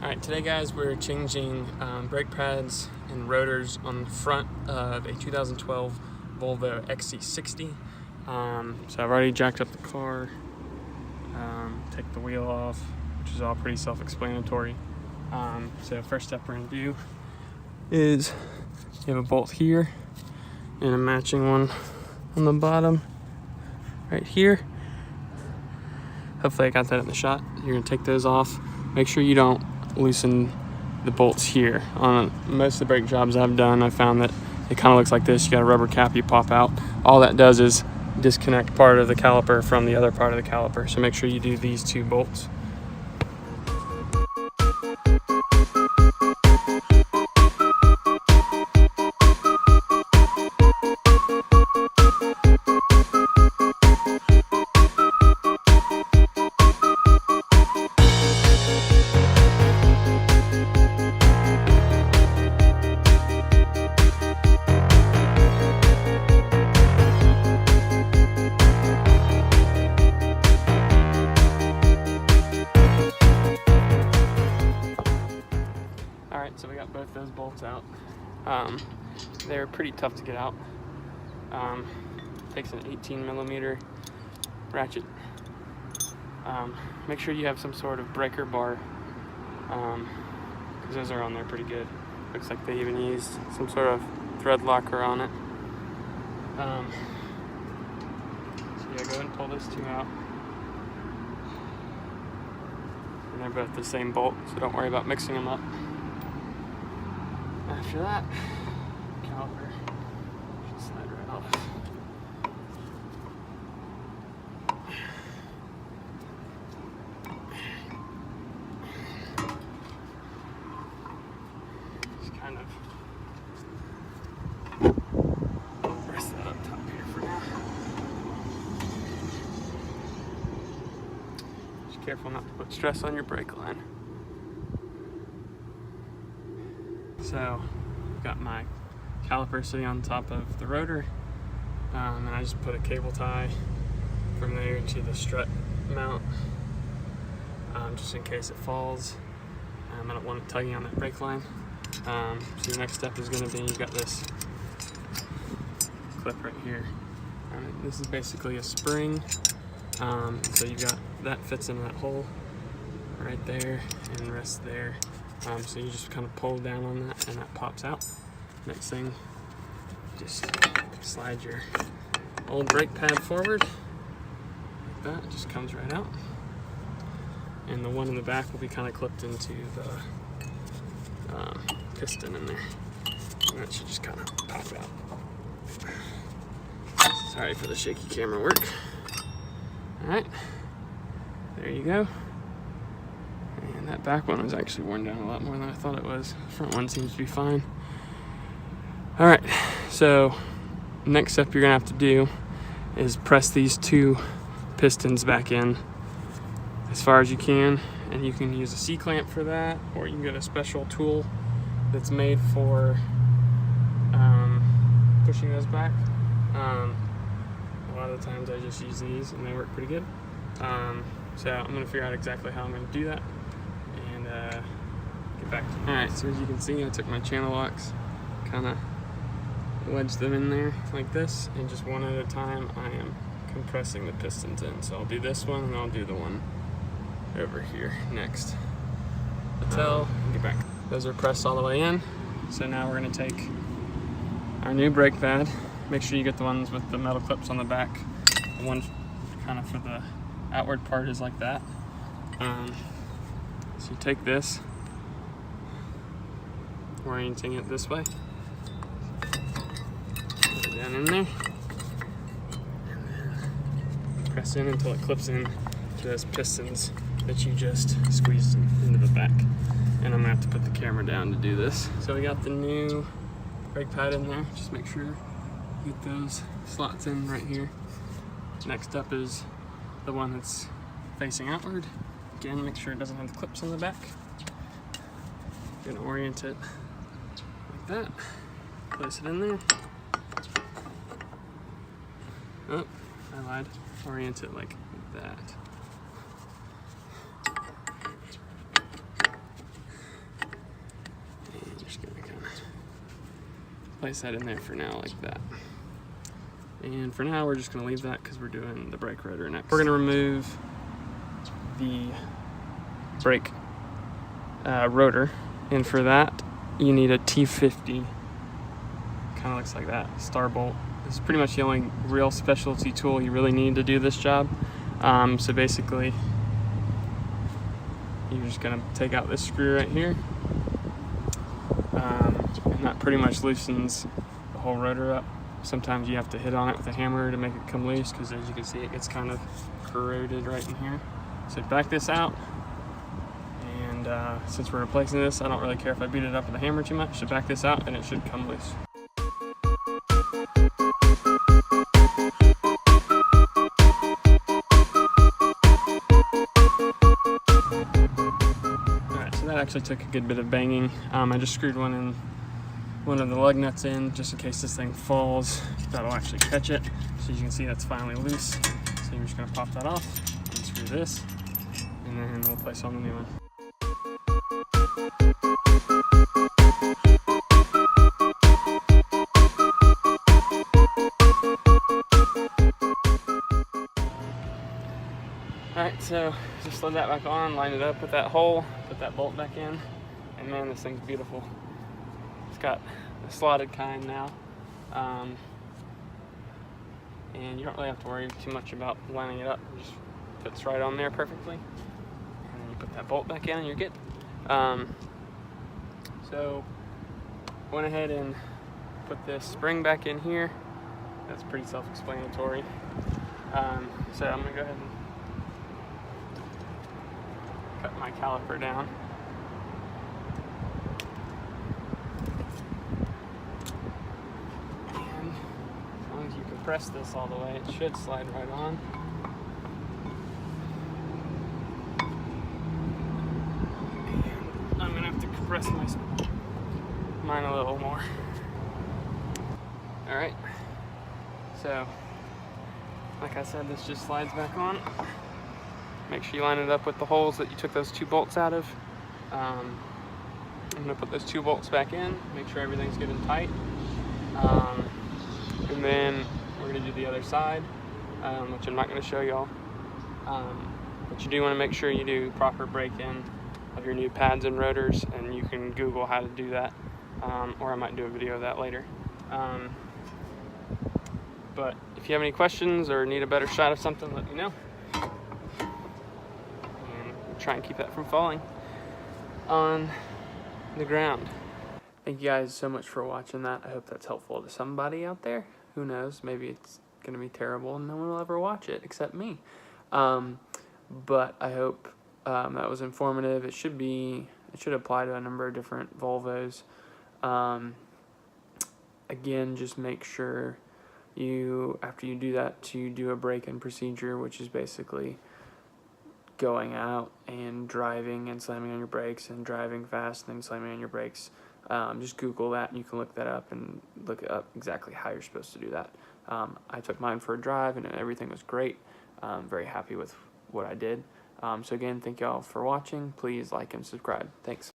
Alright, today guys we're changing brake pads and rotors on the front of a 2012 Volvo XC60. So I've already jacked up the car, take the wheel off, which is all pretty self-explanatory. So first step we're going to do is you have a bolt here and a matching one on the bottom right here. Hopefully I got that in the shot. You're going to take those off. Make sure you don't loosen the bolts here. On most of the brake jobs I've done, I found that it kind of looks like this. You got a rubber cap you pop out. All that does is disconnect part of the caliper from the other part of the caliper. So make sure you do these two bolts. So we got both those bolts out. They're pretty tough to get out. Takes an 18mm ratchet. Make sure you have some sort of breaker bar, because those are on there pretty good. Looks like they even used some sort of thread locker on it. So yeah, go ahead and pull those two out. And they're both the same bolt, so don't worry about mixing them up. After that, caliper should slide right off. Just kind of rest that up top here for now. Just careful not to put stress on your brake line. So I've got my caliper sitting on top of the rotor, and I just put a cable tie from there to the strut mount, just in case it falls. I don't want it tugging on that brake line. So the next step is going to be, you've got this clip right here. This is basically a spring, so you've got that fits in that hole right there and rests there. So you just kind of pull down on that and that pops out. Next thing, just slide your old brake pad forward like that. It just comes right out. And the one in the back will be kind of clipped into the piston in there. And that should just kind of pop out. Sorry for the shaky camera work. Alright, there you go. And that back one was actually worn down a lot more than I thought it was. The front one seems to be fine. Alright, so next step you're going to have to do is press these two pistons back in as far as you can. And you can use a C-clamp for that, or you can get a special tool that's made for pushing those back. A lot of the times I just use these and they work pretty good. So I'm going to figure out exactly how I'm going to do that and get back to you. Alright, so as you can see, I took my channel locks, kind of wedged them in there like this, and just one at a time I am compressing the pistons in. So I'll do this one and I'll do the one over here next. Get back. Those are pressed all the way in. So now we're going to take our new brake pad. Make sure you get the ones with the metal clips on the back. The one kind of for the outward part is like that. So you take this, orienting it this way, put it down in there, and then press in until it clips in to those pistons that you just squeezed into the back. And I'm gonna have to put the camera down to do this. So we got the new brake pad in there. Just make sure you get those slots in right here. Next up is the one that's facing outward. Again, make sure it doesn't have the clips on the back. You're gonna orient it like that. Place it in there. Oh, I lied. Orient it like that. place that in there for now like that. And for now, we're just gonna leave that because we're doing the brake rotor next. We're gonna remove the brake rotor, and for that, you need a T50. Kind of looks like that, star bolt. This is pretty much the only real specialty tool you really need to do this job. So basically, you're just gonna take out this screw right here, and that pretty much loosens the whole rotor up. Sometimes you have to hit on it with a hammer to make it come loose, because as you can see, it gets kind of corroded right in here. So back this out, and since we're replacing this, I don't really care if I beat it up with a hammer too much. So back this out and it should come loose. Alright, so that actually took a good bit of banging. I just screwed one of the lug nuts in just in case this thing falls. That'll actually catch it. So as you can see, that's finally loose. So you're just gonna pop that off, unscrew this, and then we'll place on the new one. Alright, so just slid that back on, line it up with that hole, put that bolt back in, and man, this thing's beautiful. It's got the slotted kind now, and you don't really have to worry too much about lining it up. It just fits right on there perfectly, and then you put that bolt back in and you're good. So went ahead and put this spring back in here. That's pretty self-explanatory. So I'm gonna go ahead and cut my caliper down. And as long as you compress this all the way, it should slide right on. And I'm gonna have to compress mine a little more. All right, so like I said, this just slides back on. Make sure you line it up with the holes that you took those 2 bolts out of. I'm gonna put those 2 bolts back in, make sure everything's good and tight. And then we're gonna do the other side, which I'm not gonna show y'all. But you do wanna make sure you do proper break-in of your new pads and rotors, and you can Google how to do that, or I might do a video of that later. But if you have any questions or need a better shot of something, let me know. Try and keep that from falling on the ground. Thank you guys so much for watching that. I hope that's helpful to somebody out there. Who knows, maybe it's gonna be terrible and no one will ever watch it except me. But I hope that was informative. It should apply to a number of different Volvos. Again, just make sure after you do that, to do a break-in procedure, which is basically going out and driving and slamming on your brakes, and driving fast and then slamming on your brakes. Just Google that and you can look that up and look up exactly how you're supposed to do that. I took mine for a drive and everything was great. I'm very happy with what I did. So again, thank y'all for watching. Please like and subscribe. Thanks.